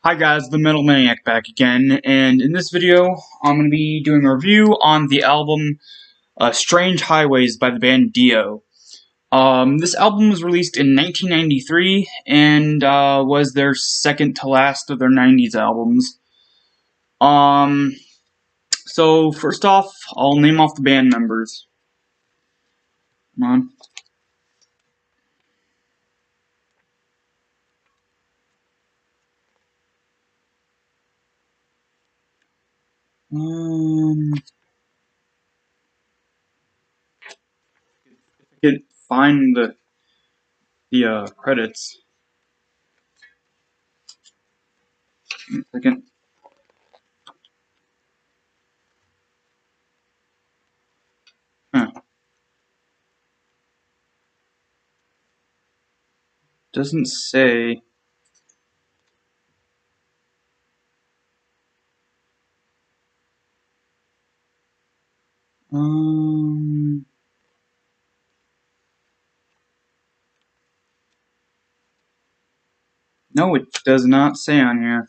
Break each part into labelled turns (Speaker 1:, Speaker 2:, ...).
Speaker 1: Hi guys, the Metal Maniac back again, and in this video, I'm going to be doing a review on the album Strange Highways by the band DIO. This album was released in 1993, and was their second to last of their 90s albums. Um, so first off, I'll name off the band members. Come on. If I could find the credits. One second. Huh. Doesn't say. Um. No, it does not say on here.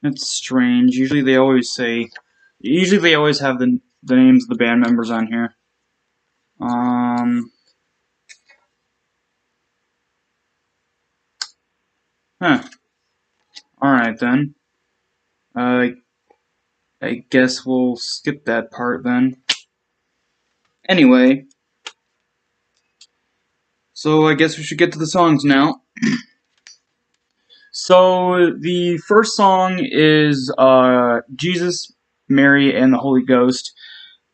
Speaker 1: It's strange. Usually they always have the names of the band members on here. Huh. Alright then. I guess we'll skip that part then. Anyway, so I guess we should get to the songs now. So the first song is Jesus, Mary, and the Holy Ghost.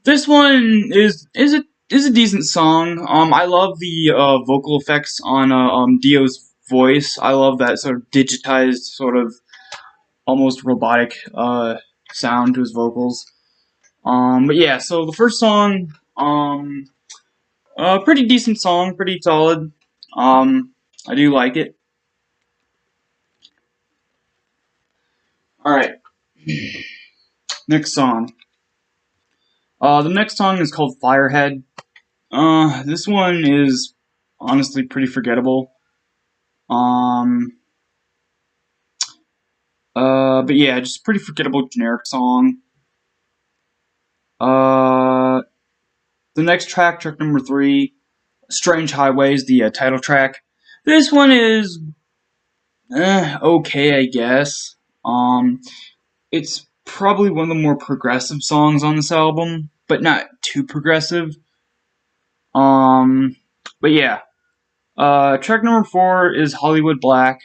Speaker 1: This one is a decent song. I love the vocal effects on Dio's voice. I love that sort of digitized, sort of almost robotic sound to his vocals. But yeah, so the first song, pretty decent song, pretty solid. I do like it. All right, next song. The next song is called Firehead. This one is honestly pretty forgettable. But yeah, just a pretty forgettable generic song. The next track, track number 3, Strange Highways, the title track. This one is okay, I guess. It's probably one of the more progressive songs on this album, but not too progressive. But yeah. Track number 4 is Hollywood Black.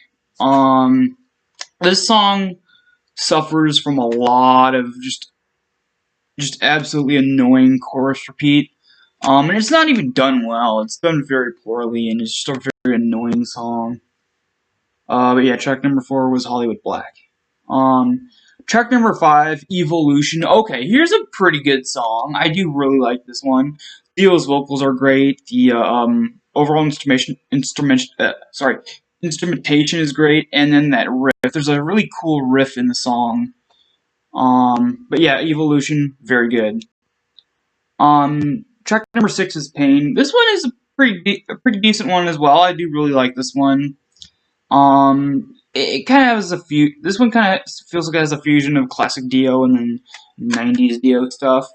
Speaker 1: This song suffers from a lot of just absolutely annoying chorus repeat. And it's not even done well. It's done very poorly, and it's just a very annoying song. But yeah, track number 4 was Hollywood Black. Track number 5, Evolution. Okay, here's a pretty good song. I do really like this one. Theo's vocals are great. The overall instrumentation is great, and then that riff. There's a really cool riff in the song. But yeah, Evolution, very good. Track number 6 is Pain. This one is a pretty decent one as well. I do really like this one. It kind of has this one kind of feels like it has a fusion of classic Dio and then 90s Dio stuff.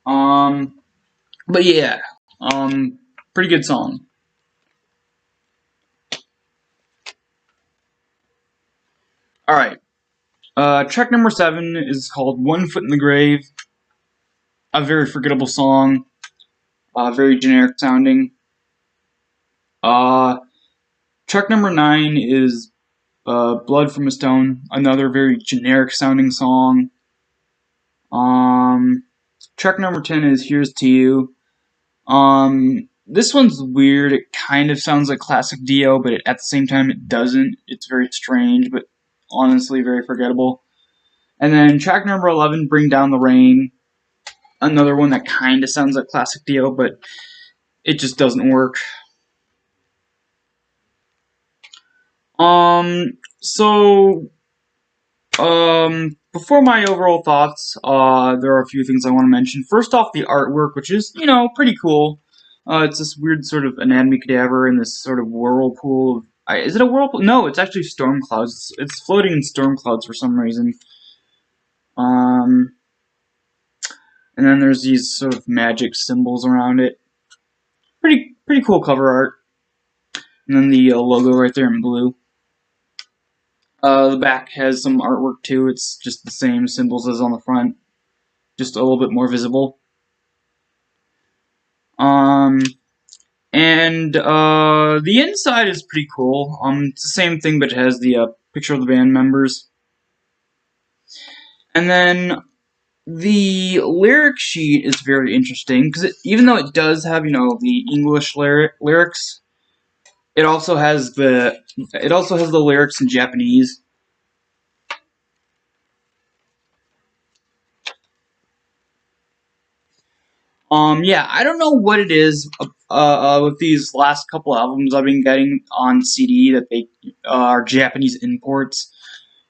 Speaker 1: But yeah, pretty good song. Alright, track number 7 is called One Foot in the Grave. A very forgettable song, very generic sounding. Track number 9 is Blood from a Stone, another very generic sounding song. Track number 10 is Here's to You. This one's weird. It kind of sounds like classic Dio, but at the same time it doesn't. It's very strange, but honestly very forgettable. And then track number 11, Bring Down the Rain. Another one that kind of sounds like classic Dio, but it just doesn't work. Before my overall thoughts, there are a few things I want to mention. First off, the artwork, which is, pretty cool. It's this weird sort of anatomy cadaver in this sort of whirlpool of Is it a whirlpool? No, it's actually storm clouds. It's floating in storm clouds for some reason. And then there's these sort of magic symbols around it. Pretty cool cover art. And then the logo right there in blue. The back has some artwork too. It's just the same symbols as on the front, just a little bit more visible. And the inside is pretty cool. It's the same thing, but it has the picture of the band members. And then the lyric sheet is very interesting because even though it does have, you know, the English lyrics, it also has the lyrics in Japanese. Yeah, I don't know what it is with these last couple albums I've been getting on CD that they are Japanese imports.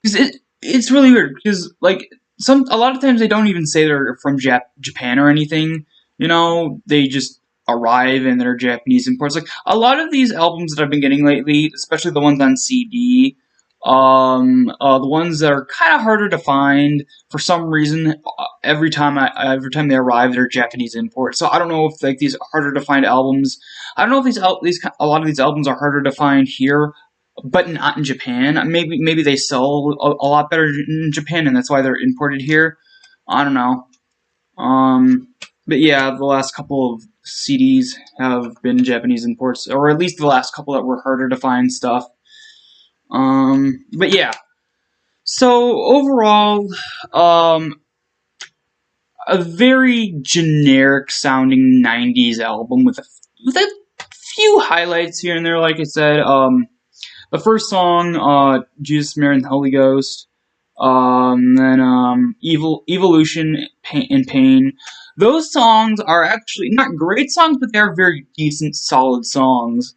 Speaker 1: Because it's really weird because like a lot of times they don't even say they're from Japan or anything. You know, they just arrive and they're Japanese imports. Like a lot of these albums that I've been getting lately, especially the ones on CD, the ones that are kind of harder to find for some reason. Every time they arrive, they're Japanese imports. So I don't know if like these harder to find albums. I don't know if a lot of these albums are harder to find here, but not in Japan. Maybe they sell a lot better in Japan, and that's why they're imported here. I don't know. But yeah, the last couple of CDs have been Japanese imports, or at least the last couple that were harder to find stuff. But yeah. So overall, a very generic sounding '90s album with a few highlights here and there. Like I said, the first song, Jesus, Mary, and the Holy Ghost. Then Evolution and Pain. Those songs are actually not great songs, but they're very decent, solid songs.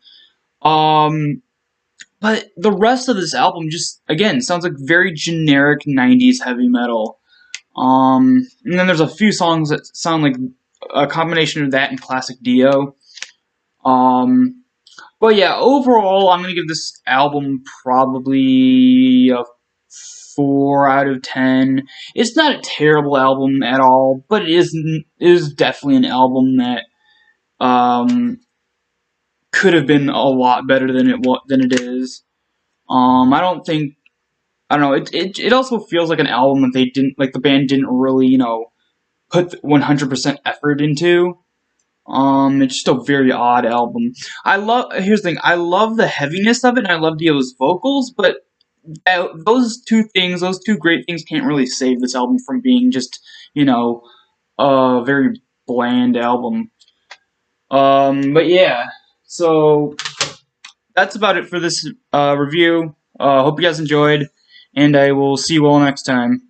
Speaker 1: But the rest of this album just, again, sounds like very generic '90s heavy metal. And then there's a few songs that sound like a combination of that and classic Dio. But yeah, overall, I'm gonna give this album probably a 4 out of 10. It's not a terrible album at all, but it is definitely an album that could have been a lot better than it is. I don't know. It also feels like an album that the band didn't really, you know, put 100% effort into. It's just a very odd album. Here's the thing. I love the heaviness of it, and I love Dio's vocals, but those two great things, can't really save this album from being just, you know, a very bland album. But yeah, so that's about it for this review. Hope you guys enjoyed, and I will see you all next time.